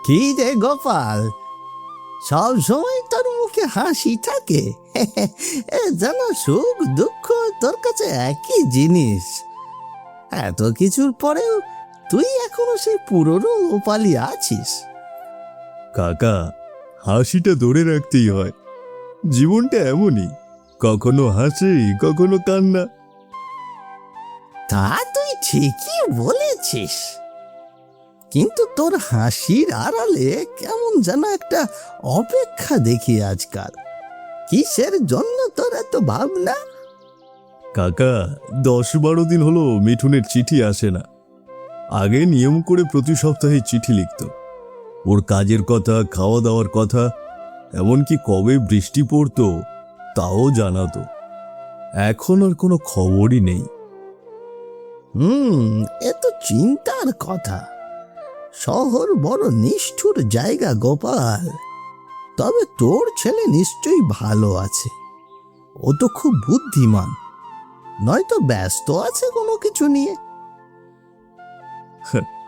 কি রে গোপাল, সব সময় তোর মুখে হাসি থাকে। যেন সুখ দুঃখ তোর কাছে একই জিনিস। এত কিছুর পরেও তুই এখনো সেই পুরনো গোপালই আছিস। কাকা, হাসিটা ধরে রাখতেই হয়। জীবনটা এমনই, কখনো হাসি কখনো কান্না। তা তুই ঠিকই বলেছিস, কিন্তু তোর হাসির আড়ালে কেমন যেন একটা অপেক্ষা দেখি আজকাল। কিসের জন্য তোর এত ভাবনা? কাকা, 10-12 দিন হলো মিঠুনের চিঠি আসে না। আগে নিয়ম করে প্রতি সপ্তাহে চিঠি লিখত, ওর কাজের কথা, খাওয়া দাওয়ার কথা, এমনকি কবে বৃষ্টি পড়তো তাও জানাতো। এখন আর কোনো খবরই নেই। এ তো চিন্তার কথা। শহর বড় নিষ্ঠুর জায়গা গোপাল। তবে তোর ছেলে নিশ্চয়ই ভালো আছে। ও তো খুব বুদ্ধিমান, নয়তো ব্যস্ত আছে কোনো কিছু নিয়ে।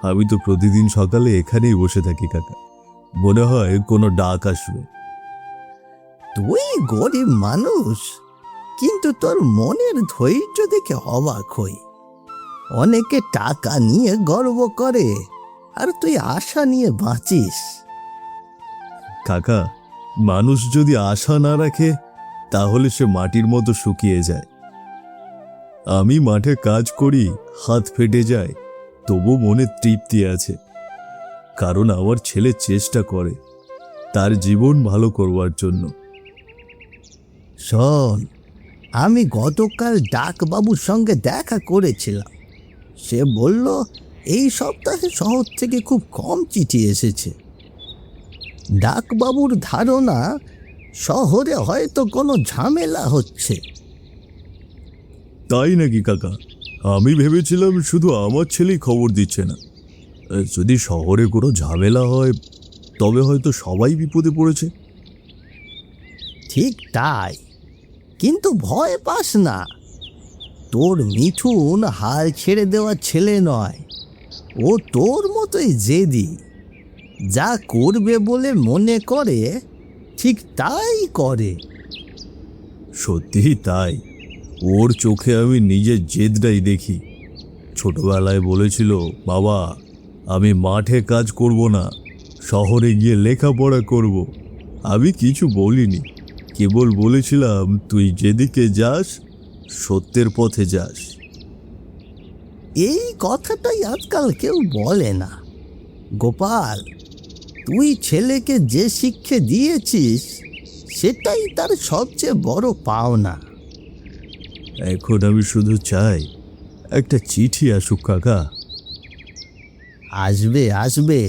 আমি তো প্রতিদিন সকালে এখানেই বসে থাকি কাকা, মনে হয় কোনো ডাক আসবে। তুই গরিব মানুষ, কিন্তু তোর মনের ধৈর্য দেখে অবাক হই। অনেকে টাকা নিয়ে গর্ব করে, আর তুই আশা নিয়ে বাঁচিস। কাকা, মানুষ যদি আশা না রাখে তাহলে সে মাটির মতো শুকিয়ে যায়। আমি মাঠে কাজ করি, হাত ফেটে যায়, তবু মনে তৃপ্তি আছে, কারণ আমার ছেলে চেষ্টা করে তার জীবন ভালো করবার জন্য। শোন, আমি গতকাল ডাকবাবুর সঙ্গে দেখা করেছিলাম। সে বলল এই সপ্তাহে শহর থেকে খুব কম চিঠি এসেছে। ডাকবাবুর ধারণা শহরে হয়তো কোনো ঝামেলা হচ্ছে। তাই নাকি কাকা? আমি ভেবেছিলাম শুধু আমার ছেলেই খবর দিচ্ছে না। যদি শহরে কোনো ঝামেলা হয় তবে হয়তো সবাই বিপদে পড়েছে। ঠিক তাই, কিন্তু ভয় পাস না। তোর মিঠুন হাল ছেড়ে দেওয়া ছেলে নয়। ও তোর মতোই জেদি। যা করবে বলে মনে করে ঠিক তাই করে। সত্যিই তাই, ওর চোখে আমি নিজের জেদটাই দেখি। ছোটবেলায় বলেছিল, বাবা আমি মাঠে কাজ করব না, শহরে গিয়ে লেখাপড়া করব। আমি কিছু বলিনি, কেবল বলেছিলাম তুই যেদিকে যাস সত্যের পথে যাস। এই কথাটাই আজকাল কেউ বলে না গোপাল। তুই ছেলেকে যে শিক্ষা দিয়েছিস সেটাই তার সবচেয়ে বড় পাওনা। এখন আমি শুধু চাই একটা চিঠি আসুক কাকা। আসবে আসবে,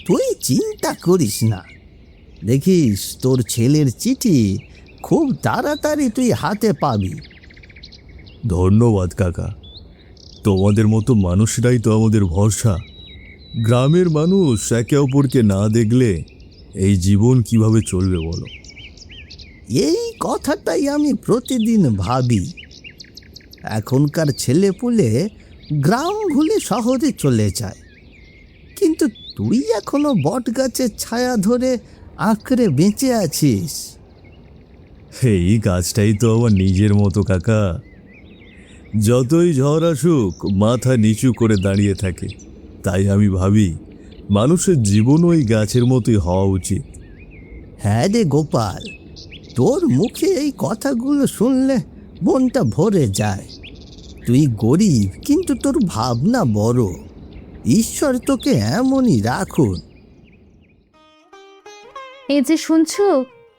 তুই চিন্তা করিস না। দেখিস তোর ছেলের চিঠি খুব তাড়াতাড়ি তুই হাতে পাবি। ধন্যবাদ কাকা, তোমাদের মতো মানুষরাই তো আমাদের ভরসা। গ্রামের মানুষ একে অপরকে না দেখলে এই জীবন কিভাবে চলবে বলো? এই কথাটাই আমি প্রতিদিন ভাবি। এখনকার ছেলেপুলে গ্রাম ভুলে শহরে চলে যায়, কিন্তু তুই এখনো বট গাছের ছায়া ধরে আঁকড়ে বেঁচে আছিস। এই গাছটাই তো আমার নিজের মতো কাকা। যতই ঝড় আসুক মাথা নিচু করে দাঁড়িয়ে থাকে। তাই আমি ভাবি মানুষের জীবন ওই গাছের মতোই হওয়া উচিত। হ্যাঁ রে গোপাল, তোর মুখে এই কথাগুলো শুনলে মনটা ভরে যায়। তুই গরিব, কিন্তু তোর ভাবনা বড়। ঈশ্বর তোকে এমনই রাখুন। এই যে শুনছো,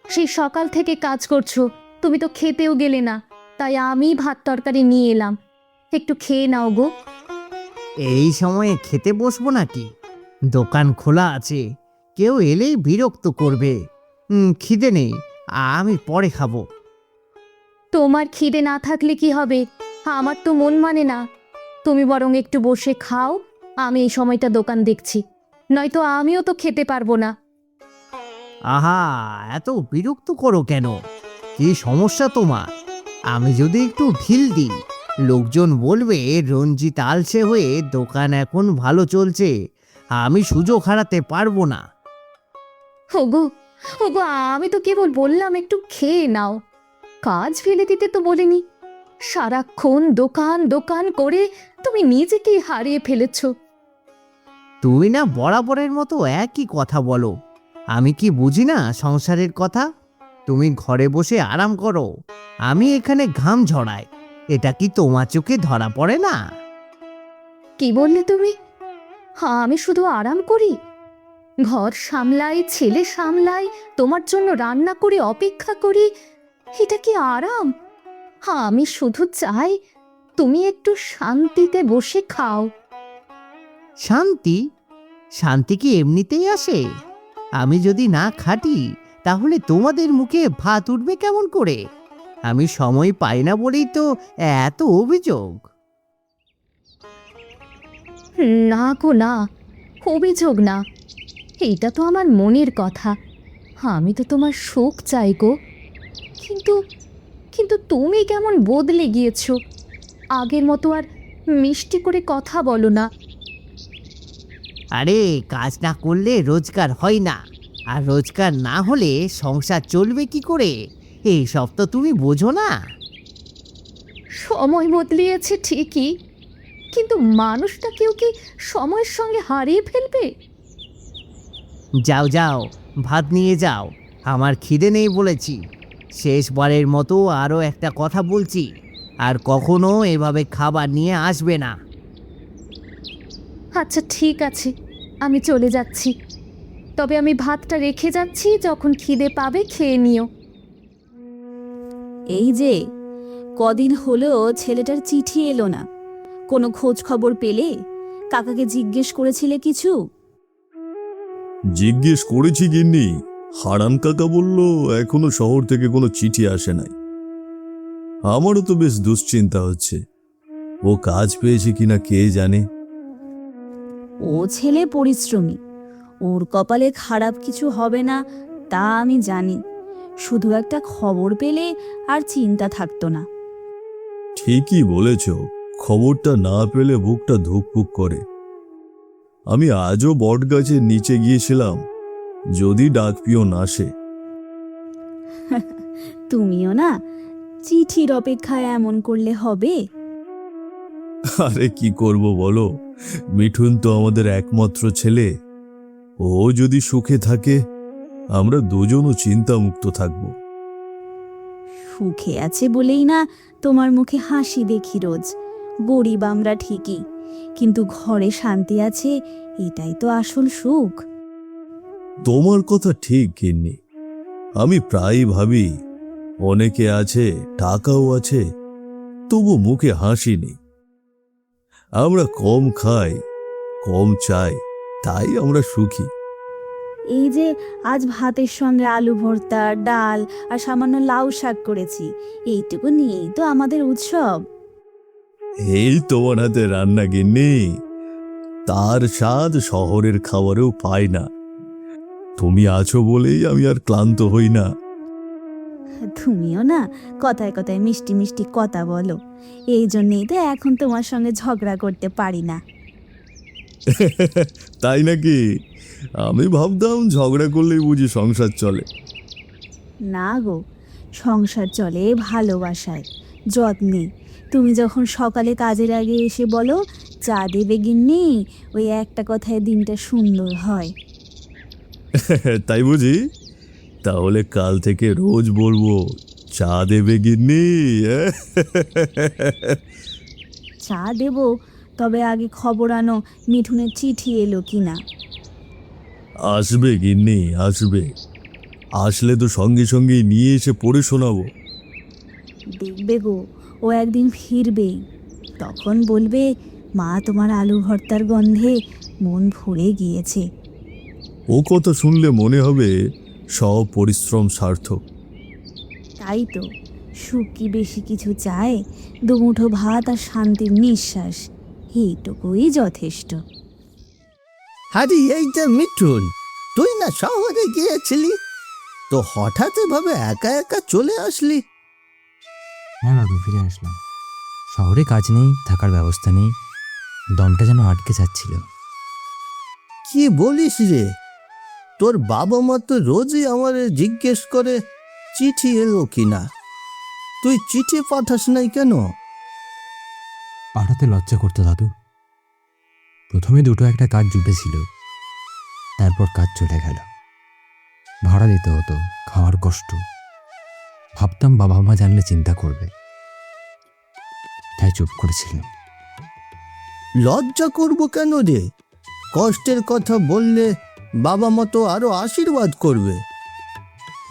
সেই সকাল থেকে কাজ করছো, তুমি তো খেতেও গেলে না, তাই আমি ভাত তরকারি নিয়ে এলাম, একটু খেয়ে নাও গো। এই সময়ে খেতে বসবো নাকি? দোকান খোলা আছে, কেউ এলেই বিরক্ত করবে। খিদে নেই, আমি পরে খাবো। তোমার খিদে না থাকলে কি হবে, আমার তো মন মানে না। তুমি বরং একটু বসে খাও, আমি এই সময়টা দোকান দেখছি, নয়তো আমিও তো খেতে পারবো না। আহা, এত বিরক্ত করো কেন? কি সমস্যা তোমার? আমি যদি একটু ঢিল দিই, লোকজন বলবে রঞ্জিত আলসে হয়ে দোকান এখন ভালো চলছে, আমি সুযোগ হারাতে পারবো না। ওগো, ওগো, আমি তো কেবল বললাম একটু খেয়ে নাও, কাজ ফেলে দিতে তো বলিনি। সারাক্ষণ দোকান দোকান করে তুমি নিজেকেই হারিয়ে ফেলেছো। তুই না বরাবরের মতো একই কথা বলো। আমি কি বুঝি না সংসারের কথা? তুমি ঘরে বসে আরাম করো, আমি এখানে ঘাম ঝরাই। এটা কি তোমার চোখে ধরা পড়ে না? কি বললে তুমি? আমি শুধু আরাম করি? ঘর সামলাই, ছেলে সামলাই, তোমার জন্য রান্না করে অপেক্ষা করি, এটা কি আরাম? আমি শুধু চাই তুমি একটু শান্তিতে বসে খাও। শান্তি? শান্তি কি এমনিতেই আসে? আমি যদি না খাটি তাহলে তোমাদের মুখে ভাত উঠবে কেমন করে? আমি সময় পাই না বলেই তো এত অভিযোগ। না গো না, অভিযোগ না, এটা তো আমার মনের কথা। আমি তো তোমার সুখ চাই গো। কিন্তু কিন্তু তুমি কেমন বদলে গিয়েছো, আগের মতো আর মিষ্টি করে কথা বলো না। আরে কাজ না করলে রোজগার হয় না, আর রোজগার না হলে সংসার চলবে কি করে? এইসব তো তুমি বোঝো না। সময় বদলিয়েছে ঠিকই, কিন্তু মানুষটা কেউ কি সময়ের সঙ্গে হারিয়ে ফেলবে? যাও যাও, ভাত নিয়ে যাও, আমার খিদে নেই বলেছি। শেষবারের মতো আরও একটা কথা বলছি, আর কখনো এভাবে খাবার নিয়ে আসবে না। আচ্ছা ঠিক আছে, আমি চলে যাচ্ছি। তবে আমি ভাতটা রেখে যাচ্ছি, যখন খিদে পাবে খেয়ে নিও। এই যে কদিন হলো ছেলেটার চিঠি এলো না, কোনো খোঁজ খবর পেলে? কাকাকে জিজ্ঞেস করেছিলে কিছু? জিজ্ঞেস করেছি গিন্নি, হারান কাকা বলল এখনো শহর থেকে কোনো চিঠি আসে নাই। আমারও তো বেশ দুশ্চিন্তা হচ্ছে, ও কাজ পেয়েছে কিনা কে জানে। ও ছেলে পরিশ্রমী, ওর কপালে খারাপ কিছু হবে না তা আমি জানি। শুধু একটা খবর পেলে আর চিন্তা থাকতো না। ঠিকই বলেছ, খবরটা না পেলে বুকটা ধুকপুক করে। আমি আজও বটগাছের নিচে গিয়েছিলাম, যদি ডাক পিয়ন আসে। তুমিও না চিঠির অপেক্ষায় এমন করলে হবে? আরে কি করব বলো, মিঠুন তো আমাদের একমাত্র ছেলে। ও যদি সুখে থাকে, আমরা দুজনও চিন্তামুক্ত থাকব। সুখে আছে বলেই না তোমার মুখে হাসি দেখি রোজ। গরিব আমরা ঠিকই, কিন্তু ঘরে শান্তি আছে, এটাই তো আসল সুখ। তোমার কথা ঠিক গিন্নি, আমি প্রায়ই ভাবি অনেকে আছে, টাকাও আছে, তবু মুখে হাসি নেই। আমরা কম খাই, কম চাই, তাই আমরা সুখী। এই যে আজ ভাতের সঙ্গে আলু ভর্তা, ডাল আর সামান্য লাউ শাক করেছি, এইটুকু নিয়েই তো আমাদের উৎসব। এই তোমার হাতে রান্না গিন্নি, তার স্বাদ শহরের খাবারেও পাই না। তুমি আছো বলেই আমি আর ক্লান্ত হই না। তুমিও না কথায় কথায় মিষ্টি মিষ্টি কথা বলো, এই জন্যেই তো এখন তোমার সঙ্গে ঝগড়া করতে পারি না। তাই নাকি? আমি ভাবতাম ঝগড়া করলেই বুঝি সংসার চলে। না গো, সংসার চলে ভালোবাসায়, যত্নে। তুমি যখন সকালে কাজের আগে এসে বলো চা দেবে গিন্নি, ওই একটা কথায় দিনটা সুন্দর হয়। তাই বুঝি? তাহলে কাল থেকে রোজ বলবো, চা দেবে গিন্নি। চা দেব, তবে আগে খবর আনো মিঠুনের চিঠি এলো কিনা। আসবে গিন্নি, আসবে। আসলে তো সঙ্গে সঙ্গে নিয়ে এসে পড়ে শোনাবো। দেখবে গো, ও একদিন ফিরবেই, তখন বলবে মা তোমার আলু ভর্তার গন্ধে মন ভরে গিয়েছে। ও কথা শুনলে মনে হবে সব পরিশ্রম সার্থক। তাই তো, সুখ কি বেশি কিছু চায়? দুমুঠো ভাত আর শান্তির নিঃশ্বাস, এইটুকুই যথেষ্ট। আরে এইটা মিঠুন, তুই না শহরে গিয়েছিলি, তো হঠাৎ এভাবে একা একা চলে আসলি? হ্যাঁ বাবু, ফিরে আসলাম। শহরে কাজ নেই, থাকার ব্যবস্থা নেই, দমটা যেন আটকে যাচ্ছিল। কি বলিস রে? তোর বাবা মা তো রোজই আমার জিজ্ঞেস করে চিঠি এলো কিনা। তুই চিঠি পাঠাস নাই কেন? পাঠাতে লজ্জা করতো দাদু। প্রথমে দুটো একটা কাজ জুটেছিল, তারপর কাজ চলে গেল। ভাড়া দিতে হতো, খাওয়ার কষ্ট। ভাবতাম বাবা মা জানলে চিন্তা করবে, তাই চুপ করেছিলাম। লজ্জা করব কেন রে? কষ্টের কথা বললে বাবা মা তো আরো আশীর্বাদ করবে।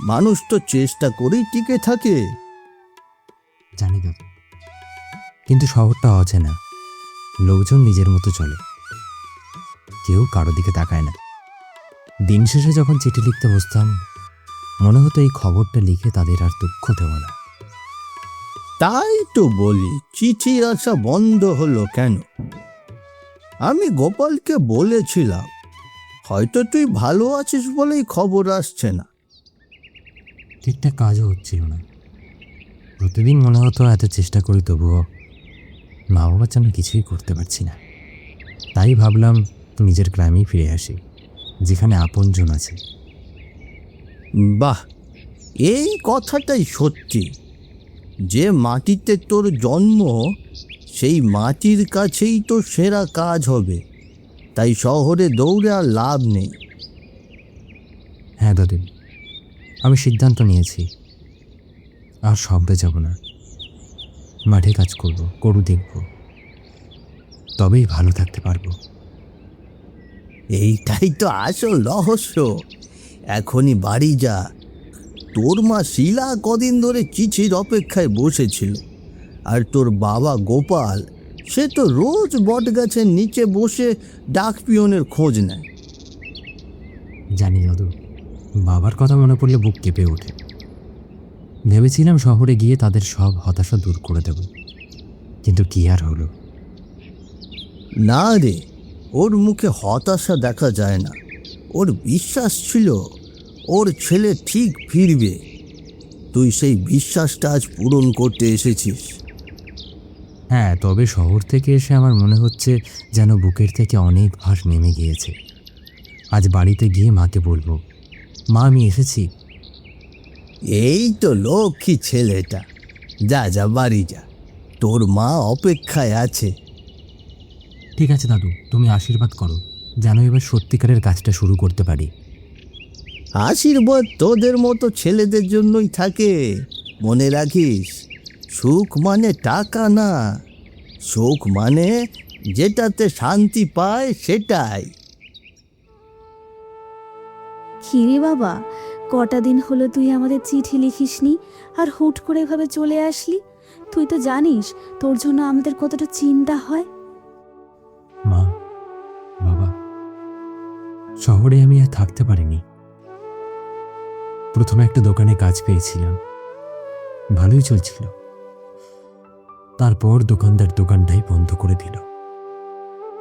মানুষ তো চেষ্টা করেই টিকে থাকে। জানি দাদু, কিন্তু শহরটা অচেনা, লোকজন নিজের মতো চলে, কেউ কারো দিকে তাকায় না। দিন শেষে যখন চিঠি লিখতে বসতাম, মনে হতো এই খবরটা লিখে তাদের আর দুঃখ দেব না। তাই তো বলি, চিঠি আসা বন্ধ হলো কেন? আমি গোপালকে বলেছিলাম, হয়তো তুই ভালো আছিস বলেই খবর আসছে না। ঠিকঠাক কাজও হচ্ছিল না। প্রতিদিন মনে হতো এত চেষ্টা করি, তবুও মা বাবার জন্য কিছুই করতে পারছি না। তাই ভাবলাম নিজের গ্রামেই ফিরে আসি, যেখানে আপনজন আছে। বাহ, এই কথাটাই সত্যি। যে মাটিতে তোর জন্ম, সেই মাটির কাছেই তো সেরা কাজ হবে। তাই শহরে দৌড়ে আর লাভ নেই। হ্যাঁ দাদু, আমি সিদ্ধান্ত নিয়েছি, আর শহরে যাব না। মাঠে কাজ করব, গরু দেখব, তবেই ভালো থাকতে পারবো। এইটাই তো আসল রহস্য। এখনই বাড়ি যা। তোর মা শিলা কদিন ধরে চিঠির অপেক্ষায় বসেছিল, আর তোর বাবা গোপাল, সে তো রোজ বটগাছের নিচে বসে ডাক পিয়নের খোঁজ নেয়। জানি দাদু, বাবার কথা মনে পড়লে বুক কেঁপে ওঠে। ভেবেছিলাম শহরে গিয়ে তাদের সব হতাশা দূর করে দেব, কিন্তু কি আর হলো। না রে, ওর মুখে হতাশা দেখা যায় না। ওর বিশ্বাস ছিল ওর ছেলে ঠিক ফিরবে। তুই সেই বিশ্বাসটা আজ পূরণ করতে এসেছিস। হ্যাঁ, তবে শহর থেকে এসে আমার মনে হচ্ছে যেন বুকের থেকে অনেক ভার নেমে গিয়েছে। আজ বাড়িতে গিয়ে মাকে বলবো, মা আমি এসেছি। এই তো লক্ষ্মী ছেলেটা। যা যা, বাড়ি যা, তোর মা অপেক্ষায় আছে। ঠিক আছে দাদু, তুমি আশীর্বাদ করো যেন এবার সত্যিকারের কাজটা শুরু করতে পারি। আশীর্বাদ তোদের মতো ছেলেদের জন্যই থাকে। মনে রাখিস, সুখ মানে টাকা না, সুখ মানে যেটাতে শান্তি পায় সেটাই। খিরে বাবা, কটা দিন হলো তুই আমাদের চিঠি লিখিসনি, আর হুট করে এভাবে চলে আসলি। তুই তো জানিস তোর জন্য আমাদের কতটা চিন্তা হয়। মা, বাবা, শহরে আমি আর থাকতে পারিনি। প্রথমে একটা দোকানে কাজ পেয়েছিলাম, ভালোই চলছিল। তারপর দোকানদার দোকানটাই বন্ধ করে দিল।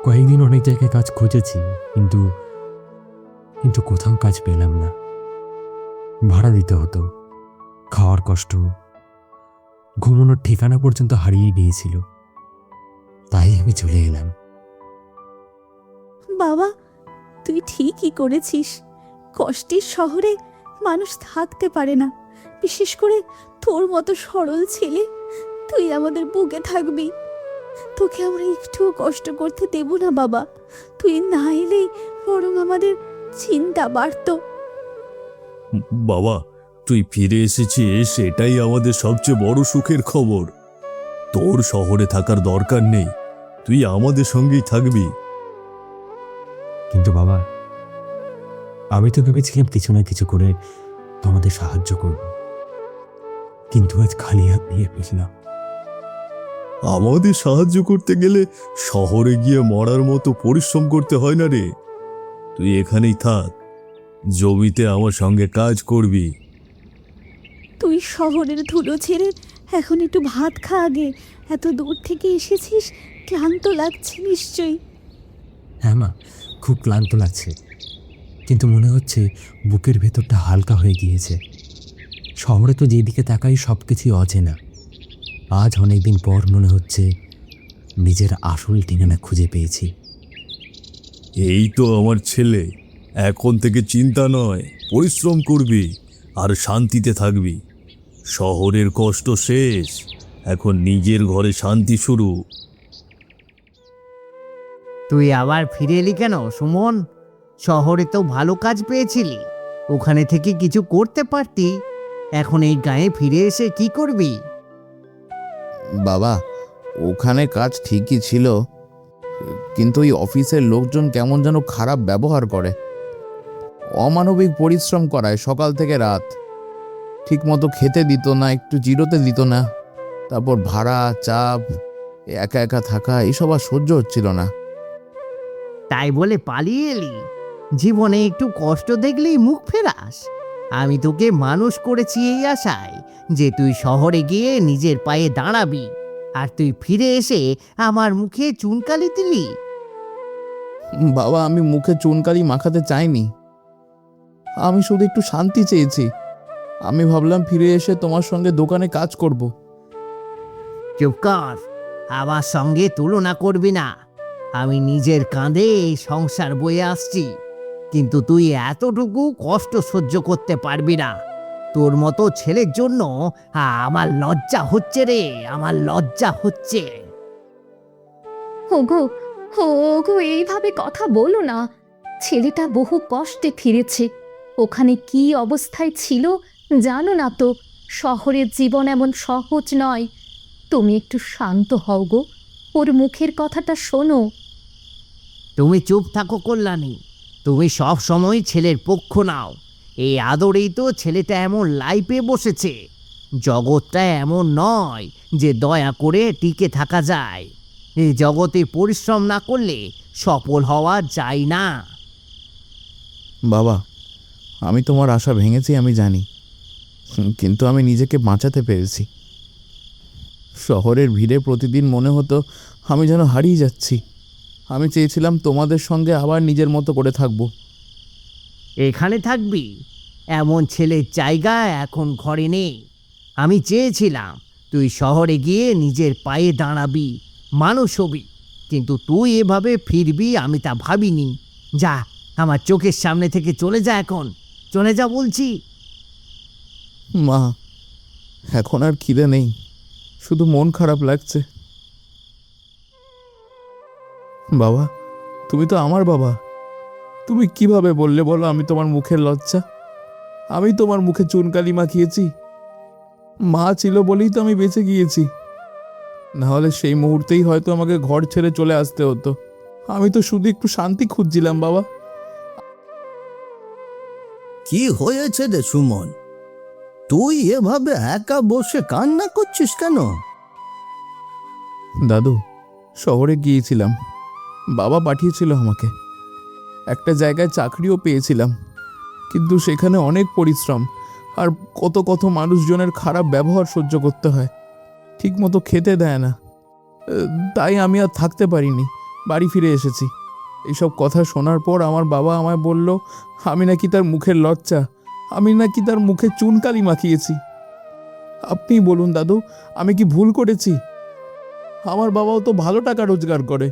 কয়েকদিন অনেক জায়গায় কাজ খুঁজেছি, কিন্তু কোথাও কাজ পেলাম না। ভাড়া দিতে হতো, খাওয়ার কষ্ট, ঘুমানোর ঠিকানা পর্যন্ত হারিয়ে গিয়েছিল। তাই আমি চলে এলাম। বাবা, তুই ঠিকই করেছিস। কষ্টের শহরে মানুষ থাকতে পারে না, বিশেষ করে তোর মতো সরল ছেলে। তুই আমাদের বুকে থাকবি, তোকে আমরা একটুও কষ্ট করতে দেব না বাবা। তুই না এলেই বরং আমাদের চিন্তা বাড়তো। বাবা, তুই ফিরে এসেছিস, সেটাই আমাদের সবচেয়ে বড় সুখের খবর। তোর শহরে থাকার দরকার নেই, তুই আমাদের সঙ্গেই থাকবি। কিন্তু বাবা, আমি তো ভেবেছিলাম কিছু না কিছু করে তোমাদের সাহায্য করব, কিন্তু আজ খালি হাত নিয়ে ফিরলাম। আমাদের সাহায্য করতে গেলে শহরে গিয়ে মরার মতো পরিশ্রম করতে হয় না রে। তুই এখানেই থাক, জমিতে আমার সঙ্গে কাজ করবি। তুই শহরের ধুলো ছেড়ে এখন একটু ভাত খা আগে। এত দূর থেকে এসেছিস, ক্লান্ত লাগছে নিশ্চয়ই। হ্যাঁ মা, খুব ক্লান্ত লাগছে, কিন্তু মনে হচ্ছে বুকের ভেতরটা হালকা হয়ে গিয়েছে। শহরে তো যেদিকে তাকাই সব কিছুই অচেনা। আজ অনেকদিন পর মনে হচ্ছে নিজের আসল ঠিকানা খুঁজে পেয়েছি। এই তো আমার ছেলে, এখন থেকে চিন্তা নয়, পরিশ্রম করবি আর শান্তিতে থাকবি। শহরের কষ্ট শেষ, এখন নিজের ঘরে শান্তি শুরু। তুই আবার ফিরে এলি কেন সুমন? শহরে তো ভালো কাজ পেয়েছিলি, ওখানে থেকে কিছু করতে পারতি। এখন এই গায়ে ফিরে এসে কি করবি? বাবা, ওখানে কাজ ঠিকই ছিল, কিন্তু ওই অফিসের লোকজন কেমন যেন খারাপ ব্যবহার করে। অমানবিক পরিশ্রম করায় সকাল থেকে রাত, ঠিকমতো খেতে দিত না, একটু জিরোতে দিত না। তারপর ভাড়া, চাপ, একা একা থাকা, এইসব আর সহ্য হচ্ছিল না। তাই বলে পালিয়ে এলি? জীবনে একটু কষ্ট দেখলেই মুখ ফেরাস? আমি তোকে মানুষ করেছি এই আশায় যে তুই শহরে গিয়ে নিজের পায়ে দাঁড়াবি, আর তুই ফিরে এসে আমার মুখে চুনকালি দিলি। বাবা, আমি মুখে চুনকালি মাখাতে চাইনি, আমি শুধু একটু শান্তি চেয়েছি। আমি ভাবলাম ফিরে এসে তোমার সঙ্গে দোকানে কাজ করব। চুপ কর, আমার সঙ্গে তুলনা করবি না। আমি নিজের কাঁধে এই সংসার বয়ে আসছি, কিন্তু তুই এতটুকু কষ্ট সহ্য করতে পারবি না। তোর মতো ছেলের জন্য আমার লজ্জা হচ্ছে রে, আমার লজ্জা হচ্ছে। ওগো, ওগো, এইভাবে কথা বলো না। ছেলেটা বহু কষ্টে ফিরেছে, ওখানে কি অবস্থায় ছিল জানো না তো। শহরের জীবন এমন সহজ নয়। তুমি একটু শান্ত হও গো, ওর মুখের কথাটা শোনো। তুমি চুপ থাকো কল্যাণী, তুমি সব সময় ছেলের পক্ষ নাও। এই আদরেই তো ছেলেটা এমন লাইফে বসেছে। জগৎটা এমন নয় যে দয়া করে টিকে থাকা যায়। এই জগতে পরিশ্রম না করলে সফল হওয়া যায় না। বাবা, আমি তোমার আশা ভেঙেছি আমি জানি, কিন্তু আমি নিজেকে বাঁচাতে পেরেছি। শহরের ভিড়ে প্রতিদিন মনে হতো আমি যেন হারিয়ে যাচ্ছি। আমি চেয়েছিলাম তোমাদের সঙ্গে আবার নিজের মতো করে থাকবো। এখানে থাকবি? এমন ছেলের জায়গা এখন ঘরে নেই। আমি চেয়েছিলাম তুই শহরে গিয়ে নিজের পায়ে দাঁড়াবি, মানুষ হবি, কিন্তু তুই এভাবে ফিরবি আমি তা ভাবিনি। যা, আমার চোখের সামনে থেকে চলে যা, এখন চলে যা বলছি। মা, এখন আর খিদে নেই, শুধু মন খারাপ লাগছে। বাবা, তুমি তো আমার বাবা, তুমি কিভাবে বললে বলো আমি তোমার মুখের লজ্জা? আমি তোমার মুখে চুনকালি মাখিয়েছি? মা ছিল বলেই তো আমি বেঁচে গিয়েছি, না হলে সেই মুহূর্তেই হয়তো আমাকে ঘর ছেড়ে চলে আসতে হতো। আমি তো শুধু একটু শান্তি খুঁজছিলাম বাবা। কি হয়েছে রে সুমন? তুই এভাবে একা বসে কান্না করছিস কেন? দাদু, শহরে গিয়েছিলাম, বাবা পাঠিয়েছিল আমাকে। একটা জায়গায় চাকরিও পেয়েছিলাম, কিন্তু সেখানে অনেক পরিশ্রম আর কত কত মানুষজনের খারাপ ব্যবহার সহ্য করতে হয়। ঠিকমতো খেতে দেয় না, তাই আমি আর থাকতে পারিনি, বাড়ি ফিরে এসেছি। এইসব কথা শোনার পর আমার বাবা আমায় বলল আমি নাকি তার মুখের লজ্জা, আমি নাকি তার মুখে চুনকালি মাখিয়েছি। আপনিই বলুন দাদু, আমি কি ভুল করেছি? আমার বাবাও তো ভালো টাকা রোজগার করে,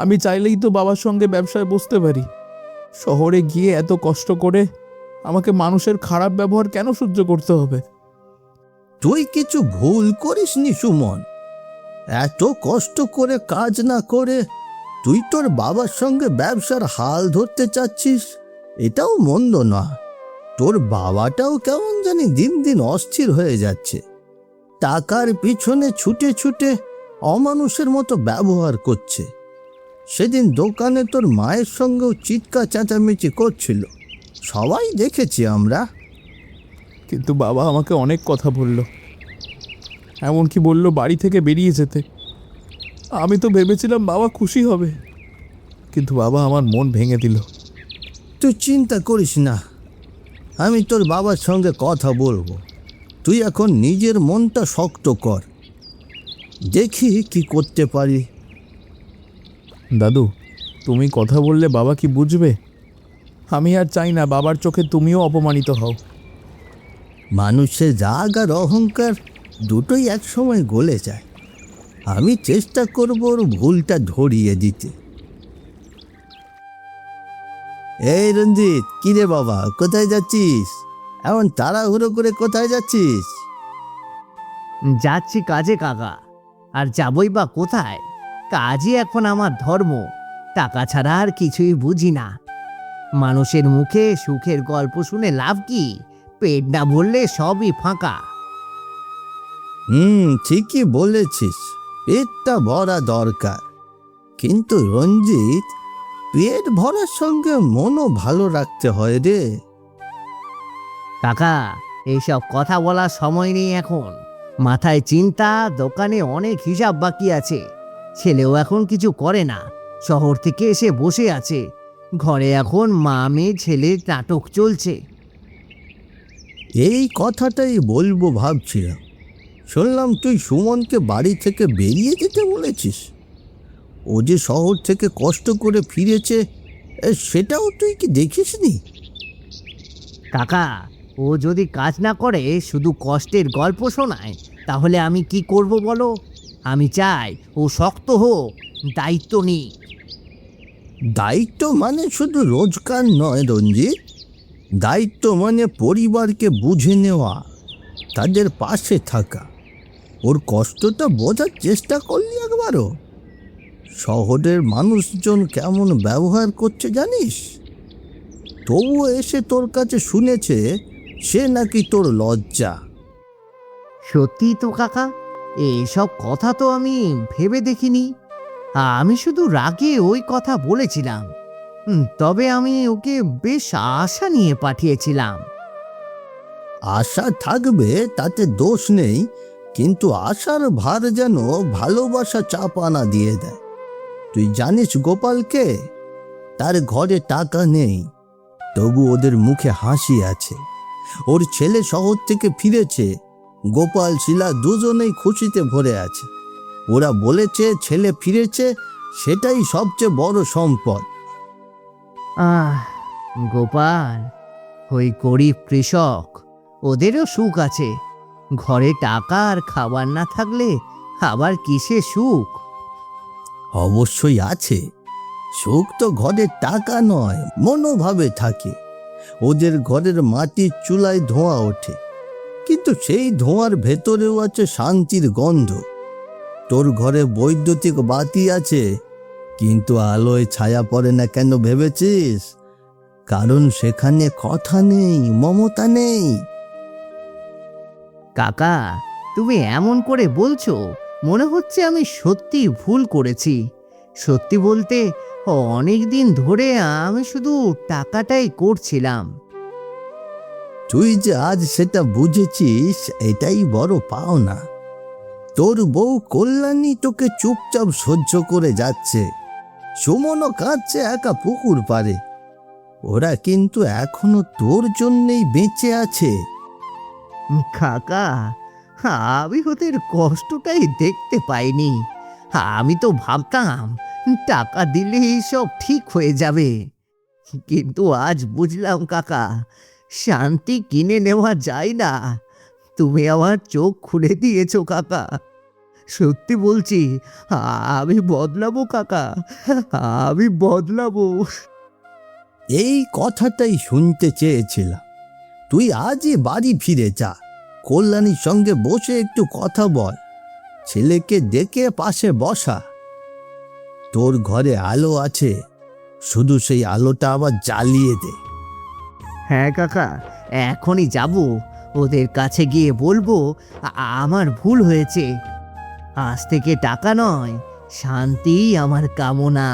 আমি চাইলেই তো বাবার সঙ্গে ব্যবসায় বসতে পারি। শহরে গিয়ে এত কষ্ট করে আমাকে মানুষের খারাপ ব্যবহার কেন সহ্য করতে হবে? তুই কিছু ভুল করিসনি সুমন। এত কষ্ট করে কাজ না করে তুই তোর বাবার সঙ্গে ব্যবসার হাল ধরতে চাচ্ছিস, এটাও মন্দ না। তোর বাবাটাও কেমন জানি দিন দিন অস্থির হয়ে যাচ্ছে। টাকার পিছনে ছুটে ছুটে অমানুষের মতো ব্যবহার করছে। সেদিন দোকানে তোর মায়ের সঙ্গেও চিৎকার চেঁচামেচি করছিল, সবাই দেখেছি আমরা। কিন্তু বাবা আমাকে অনেক কথা বলল, এমনকি বলল বাড়ি থেকে বেরিয়ে যেতে। আমি তো ভেবেছিলাম বাবা খুশি হবে, কিন্তু বাবা আমার মন ভেঙে দিল। তুই চিন্তা করিস না, আমি তোর বাবার সঙ্গে কথা বলবো। তুই এখন নিজের মনটা শক্ত কর, দেখি কি করতে পারি। দাদু, তুমি কথা বললে বাবা কি বুঝবে? আমি আর চাই না বাবার চোখে তুমিও অপমানিত হও। মানুষের রাগ আর অহংকার দুটোই একসময় গলে যায়। আমি চেষ্টা করব ওর ভুলটা ধরিয়ে দিতে। এই রঞ্জিত, কি রে বাবা, কোথায় যাচ্ছিস? এমন তাড়াহুড়ো করে কোথায় যাচ্ছিস? যাচ্ছি কাজে কাকা, আর যাবই বা কোথায়? কাজই এখন আমার ধর্ম, টাকা ছাড়া আর কিছুই বুঝি না। মানুষের মুখে সুখের গল্প শুনে লাভ কি? পেট না ভরলে সবই ফাঁকা। ঠিকই বলেছিস, পেটটা ভরা দরকার। কিন্তু রঞ্জিত, পেট ভরার সঙ্গে মনও ভালো রাখতে হয় রে। কাকা, এইসব কথা বলার সময় নেই এখন। মাথায় চিন্তা, দোকানে অনেক হিসাব বাকি আছে। ছেলেও এখন কিছু করে না, শহর থেকে এসে বসে আছে। ঘরে এখন মা মেয়ে ছেলের নাটক চলছে। এই কথাটাই বলবো ভাবছিলাম। শুনলাম তুই সুমনকে বাড়ি থেকে বেরিয়ে যেতে বলেছিস। ও যে শহর থেকে কষ্ট করে ফিরেছে, সেটাও তুই কি দেখিসনি? কাকা, ও যদি কাজ না করে শুধু কষ্টের গল্প শোনায়, তাহলে আমি কি করব বলো? আমি চাই ও শক্ত হোক, দায়িত্ব নিক। দায়িত্ব মানে শুধু রোজগার নয় রঞ্জিত, দায়িত্ব মানে পরিবারকে বুঝে নেওয়া, তাদের পাশে থাকা। ওর কষ্টটা বোঝার চেষ্টা করলি একবারও? শহরের মানুষজন কেমন ব্যবহার করছে জানিস? তবুও এসে তোর কাছে শুনেছে সে নাকি তোর লজ্জা। সত্যি তো কাকা, এইসব কথা তো আমি ভেবে দেখিনি। আমি শুধু রাগে ওই কথা বলেছিলাম। তবে আমি ওকে বেশ আশা নিয়ে পাঠিয়েছিলাম। আশা থাকবে, তাতে দোষ নেই, কিন্তু আশার ভার যেন ভালোবাসা চাপা না দিয়ে দেয়। তুই জানিস গোপালকে? তার ঘরে টাকা নেই, তবু ওদের মুখে হাসি আছে। ওর ছেলে শহর থেকে ফিরেছে, গোপাল শিলা দুজনেই খুশিতে ভরে আছে। ওরা বলেছে ছেলে ফিরেছে, সেটাই সবচেয়ে বড় সম্পদ। আহ, গোপাল, ওই গরিব কৃষক, ওদেরও সুখ আছে। ঘরে টাকা আর খাবার না থাকলে আবার কিসে সুখ? অবশ্যই আছে সুখ, তো ঘরের টাকা নয়, মনোভাবে থাকে। ওদের ঘরের মাটির চুলায় ধোঁয়া ওঠে, কিন্তু সেই ধোঁয়ার ভেতরেও আছে শান্তির গন্ধ। তোর ঘরে বৈদ্যুতিক বাতি আছে, কিন্তু আলোয় ছায়া পড়ে না কেন ভেবেছিস? কারণ সেখানে কথা নেই, মমতা নেই। কাকা, তুমি এমন করে বলছো, মনে হচ্ছে আমি সত্যি ভুল করেছি। সত্যি বলতে, অনেক দিন ধরে আমি শুধু টাকাটাই করছিলাম। তুই যে আজ সেটা বুঝেছিস, এটাই বড় পাওনা। তোর বউ কল্যাণী তোকে চুপচাপ সহ্য করে যাচ্ছে, সুমনও কাঁদছে একা পুকুর পারে। ওরা কিন্তু এখনো তোর জন্যেই বেঁচে আছে। কাকা, আমি ওদের কষ্টটাই দেখতে পাইনি। আমি তো ভাবতাম টাকা দিলেই সব ঠিক হয়ে যাবে। কিন্তু আজ বুঝলাম কাকা, শান্তি কিনে নেওয়া যায় না। তুমি আমার চোখ খুলে দিয়েছো কাকা। সত্যি বলছি, আমি বদলাবো কাকা, আমি বদলাবো। এই কথাটাই শুনতে চেয়েছিলাম। তুই আজই বাড়ি ফিরে যা, কল্যাণীর সঙ্গে বসে একটু কথা বল, ছেলেকে ডেকে পাশে বসা। তোর ঘরে আলো আছে, শুধু সেই আলোটা আবার জ্বালিয়ে দে। হ্যাঁ কাকা, এখনই যাব। ওদের কাছে গিয়ে বলবো আমার ভুল হয়েছে। আজ থেকে টাকা নয়, শান্তিই আমার কামনা।